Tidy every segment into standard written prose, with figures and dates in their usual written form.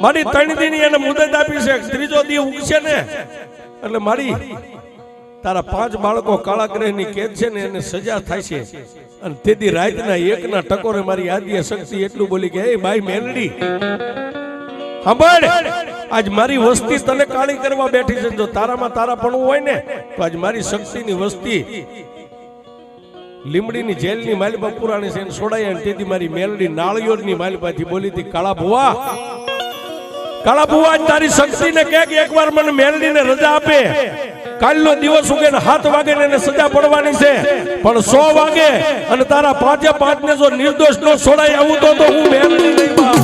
મારી 3 દીની એને મુદત આપી છે, ત્રીજો દી ઉગશે ને એટલે મારી તારા 5 બાળકો કાળા ગ્રહની કેદ છે ને એને સજા થાય છે. અને તેથી રાતના 1ના ટકોરે મારી આદ્ય શક્તિ એટલું બોલી કે એ બાઈ મેલડી સાંભળ, આજ મારી વસ્તી તને કાળી કરવા બેઠી છે. જો તારામાં તારાપણું હોય ને તો આજ મારી શક્તિની વસ્તી લીમડીની જેલની માલિપા પુરાણી છે છોડાય. અને તેથી મારી મેલડી નાળિયોરની માલિપાથી બોલી હતી, કાળા ભુવા આજ તારી શક્તિને કે એકવાર મને મેલડીને રજા આપે. કાલનો દિવસ ઉગે ને 7 વાગે ને એને સજા પડવાની છે, પણ 100 વાગે અને તારા 5 ને જો નિર્દોષ નો છોડાય આવું તો હું મેલડી નહીં બા.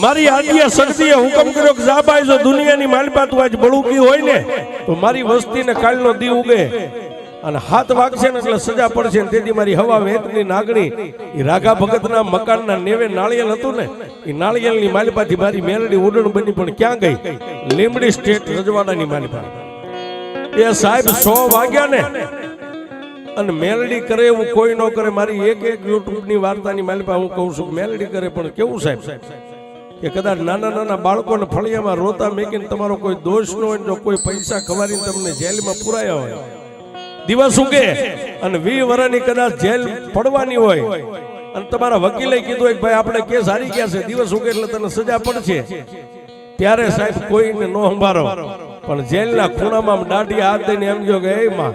મારી આદ્ય શક્તિએ હુકમ કર્યો કે જા ભાઈ, જો દુનિયાની માલિપા તું આજ બળુકી હોય ને તો મારી વસ્તીને કાલનો દી ઉગે અને 7 વાગશે ને એટલે સજા પડશે. તેથી મારી હવા વેતની નાગણી એ રાઘા ભગતના મકાનના નેવે નાળિયેર હતું ને એ નાળિયેરની માલિપાથી મારી મેલડી ઉડણ બની. પણ ક્યાં ગઈ? લીમડી સ્ટેટ રજવાડાની માલિપા. એ સાહેબ 100 વાગ્યા ને અને મેલડી કરે એવું કોઈ ન કરે. મારી એક યુટ્યુબની વાર્તાની માલિપા હું કહું છું, મેલડી કરે પણ કેવું સાહેબ કે કદાચ નાના બાળકોને ફળિયામાં રોતા મેકીને તમારો કોઈ દોષ ન હોય, જો કોઈ પૈસા ખવારીને તમને જેલમાં પુરાયા હોય, દિવસ ઉગે અને 20 વર્ષની કદાચ જેલ પડવાની હોય અને તમારા વકીલે કીધું કે ભાઈ આપણે કેસ હારી ગયા છે, દિવસ ઉગે એટલે તને સજા પડશે, ત્યારે સાહેબ કોઈને ન સંભાળો પણ જેલના ખૂણામાં દાઢી હાથ દઈને એમ જો કે એ માં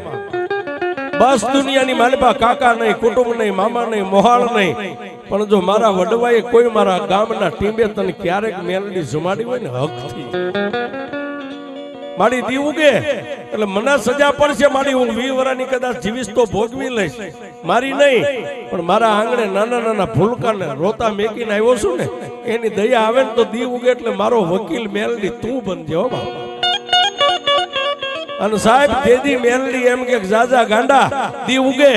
બસ દુનિયાની માલિપા કાકા નહીં, કુટુંબ નહીં, મામા નહીં, મોહાળ નહીં, પણ જો મારા વડવાએ કોઈ મારા ગામના ટીમે તને ક્યારેક મેલડી જમાડી હોય ને હકથી મારી દી ઉગે એટલે મને સજા પડશે. મારી હું 20 વર્ષની કદાચ જીવીશ તો ભોગવી લઈશ, મારી નહીં પણ મારા આંગણે નાના ભૂલકાને રોતા મેકીને આવ્યો છું ને એની દયા આવે ને તો દી ઉગે એટલે મારો વકીલ મેલડી તું બનજે હો બાપા. અને સાહેબ દેદી મેલડી એમ કે જાજા ગાંડા દી ઉગે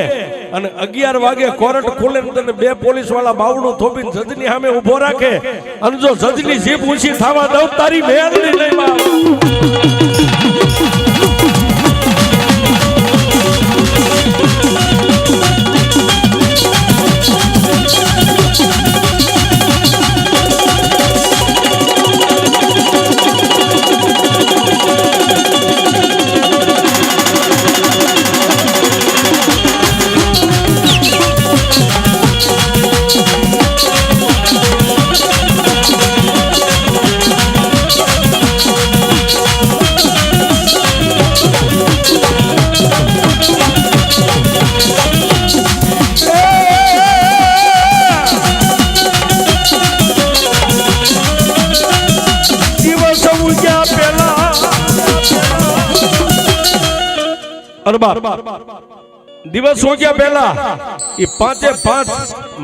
અને 11 વાગે કોર્ટ ખુલે ને તને 2 પોલીસ વાળા બાવડું થોપીને જજની સામે ઉભો રાખે અને જો જજની જીભ ઊંચી થવા દઉં તારી મેલડી નહીં બા. દિવસ ઉગ્યા પહેલા એ 5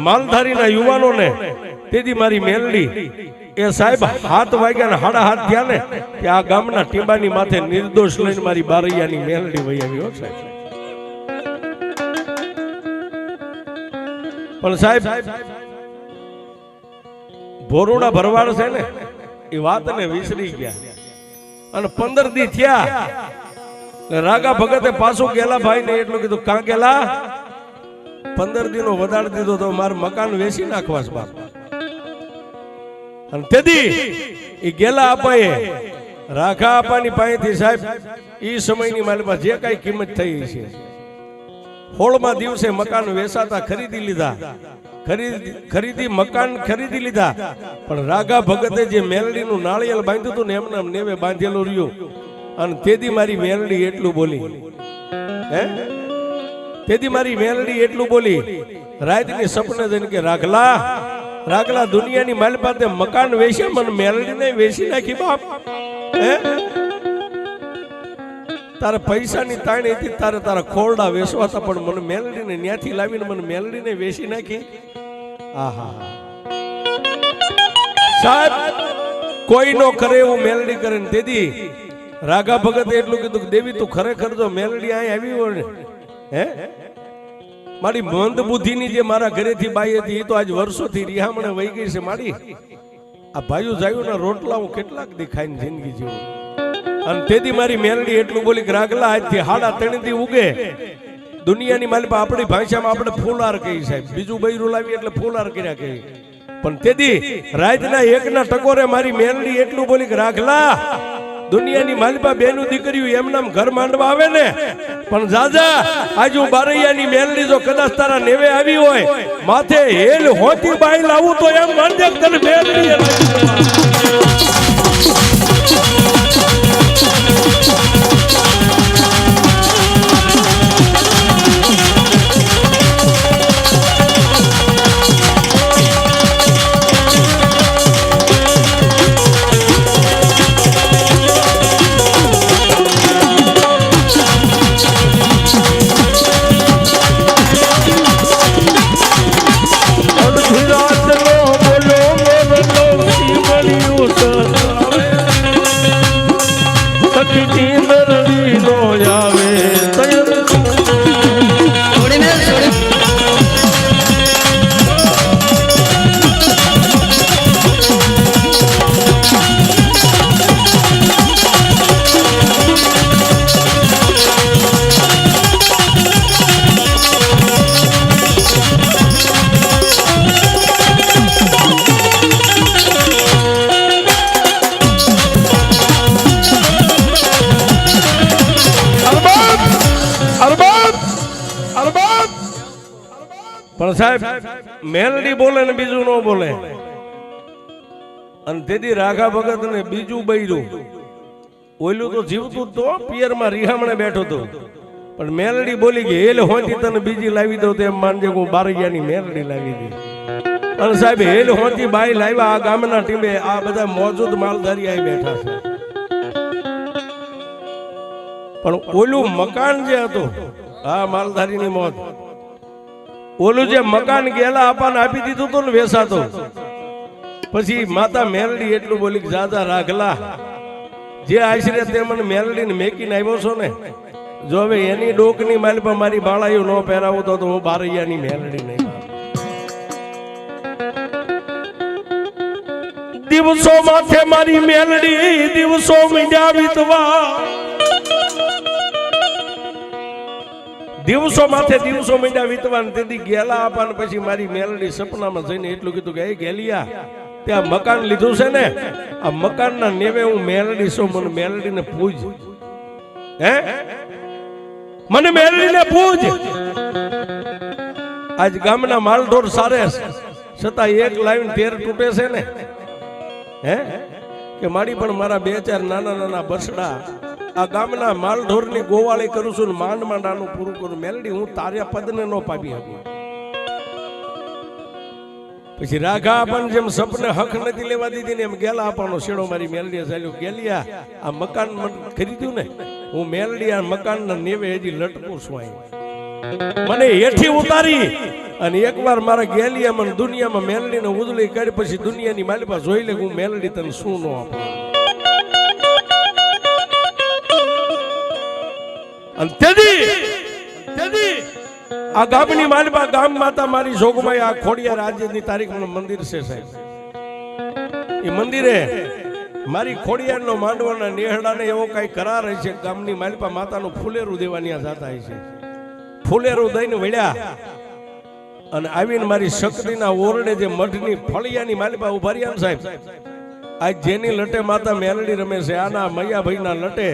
માલધારીના યુવાનોને તેથી મારી મેલડી એ સાહેબ 7 વાગ્યા ને 7:30 થયા ને કે આ ગામના ટીંબાની માથે નિર્દોષ લઈને મારી બારૈયાની મેલડી વહી આવી હો સાહેબ. પણ સાહેબ ભોરુડા ભરવાડ છે ને એ વાતને વિસરી ગયા અને 15 દી થયા રાગા ભગતે પાછું ગેલા ભાઈ ને એટલું કીધું કાં ગેલા 15 દીનો વધારે દીધો તો મારું મકાન વેચી નાખવાસ બાપ. અને તેથી એ ગેલા અપાએ રાઘા અપાની પાસેથી સાહેબ એ સમયની મારી પાસે જે કઈ કિંમત થઈ છે 16મા દિવસે મકાન વેચાતા ખરીદી લીધા, મકાન ખરીદી લીધા. પણ રાઘા ભગતે જે મેલડીનું નાળિયેર બાંધ્યું હતું ને એમને નેવે બાંધેલું રહ્યું. અને તેથી મારી મેલડી એટલું બોલી, તેથી મારી મેલડી એટલું બોલી રાતની સપને જઈને કે રાગલા દુનિયાની માલ પાસે મકાન વેચે મને મેલડી ને વેચી નાખી બાપ. તારે પૈસાની તાણી હતી, તારે તારા ખોરડા વેસવાતા, પણ મને મેલડીને ન્યાથી લાવીને મને મેલડીને વેચી નાખી. આહા સાહેબ, કોઈ નો કરે એવું મેલડી કરે ને. તેથી રાઘા ભગત એટલું કીધું કે દેવી તું ખરેખર જો મેલડી અહીં આવી હોય ને, હે મારી મંદ બુદ્ધિની જે મારા ઘરેથી બાઈ હતી એ તો આજ વર્ષોથી રિહામણે વહી ગઈ છે. મારી આ ભાઈઓ જાયુના રોટલા હું કેટલાક દેખાઈને જિંદગી જીવું. અને તેથી મારી મેલડી એટલું બોલી કે રાગલા આજથી 3:30 થી ઉગે. દુનિયાની માલિપા આપણી ભાષામાં આપણે ફૂલાર કહી સાહેબ, બીજું બૈરું લાવી એટલે ફૂલાર કર્યા કહી. પણ તેથી રાતના 1ના ટકોરે મારી મેલડી એટલું બોલી કે રાખલા દુનિયાની માલિપા બેનું દીકરીઓ એમ નામ ઘર માંડવા આવે ને, પણ જાજા આજુ બારૈયાની મેલડી જો કદાચ તારા નેવે આવી હોય, માથે હેલ હોતી બાઈ લાવું તો એમ માનજે તને મેલડી. પણ સાહેબ મેલડી બોલે ને બીજું ન બોલે. અને તેથી રાઘા ભગત ને બીજું બૈરું ઓલું તો જીવતું તો પિયરમાં રિહામણે બેઠો હતો, પણ મેલડી બોલી કે હેલ હોતી તને બીજી લાવી દઉં તો એમ માનજે હું બારૈયાની મેલડી લાવી દી. અને સાહેબ હેલ હોતી બાઈ લાવ્યા. આ ગામના ટીમે આ બધા મોજૂદ માલધારી આવી બેઠા છે. પણ ઓલું મકાન જે હતું આ માલધારીની મોજ, ઓલું જે મકાન ગેલા આપાને આપી દીધું હતું ને વેસાતો, પછી માતા મેલડી એટલું બોલી કે જાજા રાખલા જે આશરે તે મને મેલડીને મેકીને આવ્યો છો ને, જો હવે એની ડોકની માલ પર મારી બાળાયું ન પહેરાવું તો હું બારૈયાની મેલડી નહીં. દિવસો માથે મારી મેલડી દિવસો મીંડ્યા વીતવા, દિવસો માથે દિવસો મીંડ્યા વીતવા. તેથી ગેલા આપાને પછી મારી મેલડી સપનામાં જઈને એટલું કીધું કે એ ગેલિયા ત્યાં મકાન લીધું છે ને, આ મકાનના નેવે હું મેલડી છું, મને મેલડીને પૂજ, હે મને મેલડીને પૂજ. આજ ગામના માલઢોર સારે છતાં એક લાઈન 13 તૂટે છે ને, હે કે મારી પણ મારા 2-4 નાના નાના બસડા આ ગામના માલઢોરની ગોવાળી કરું છું ને માંડ માંડાનું પૂરું કરું. મેલડી હું તાર્યા પદને નો પામી હતી. પછી રાઘા પણ જેમ સપને હક નથી લેવા દીધી ને એમ ગેલા આપવાનો શેડો મારી મેલડીએ ચાલ્યો. ગેલિયા આ મકાન ખરીદ્યું ને, હું મેલડી આ મકાનના નેવે હજી લટકું છું. મને હેઠી ઉતારી અને એકવાર મારા ગેલિયા મને દુનિયામાં મેલડીને ઉજળી કરી, પછી દુનિયાની માલિપા જોઈ લે હું મેલડી તને શું નો આપું. અને તેથી આ ગામની માલિપા ગામ માતા મારી જોગમાઈ આ ખોડિયાર આજની તારીખનું મંદિર છે સાહેબ. એ મંદિરે મારી ખોડિયારનો માંડવાના નેહડાને એવો કઈ કરાર છે, ગામની માલિપા માતાનું ફૂલેરું દેવાની જાતા છે. ફૂલેરું દઈને વળ્યા અને આવીને મારી શક્તિના ઓરડે જે મઠની ફળિયાની માલિપા ઉભા રહ્યા સાહેબ. આજ જેની લટે માતા મેલડી રમે છે, આના મૈયાભાઈના લટે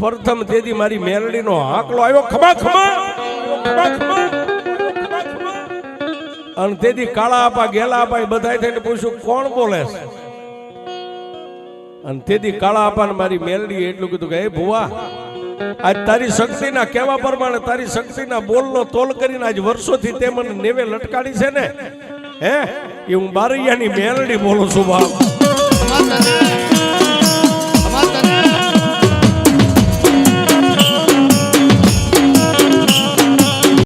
પ્રથમ તેથી મારી મેલડીનો હાકલો આવ્યો, ખમા ખમા ખમા ખમા. અને તેથી કાળા આપા ગેલા આપા બધાય થઈને પૂછ્યું કોણ બોલે છે. અને તેથી કાળા આપાને મારી મેલડી એટલું કીધું કે હે ભુવા, આજ તારી શક્તિના કહેવા પ્રમાણે તારી શક્તિના બોલનો તોલ કરીને આજ વર્ષોથી તે મને નેવે લટકાડી છે ને, હે એ હું બારૈયાની મેલડી બોલું છું બાપ.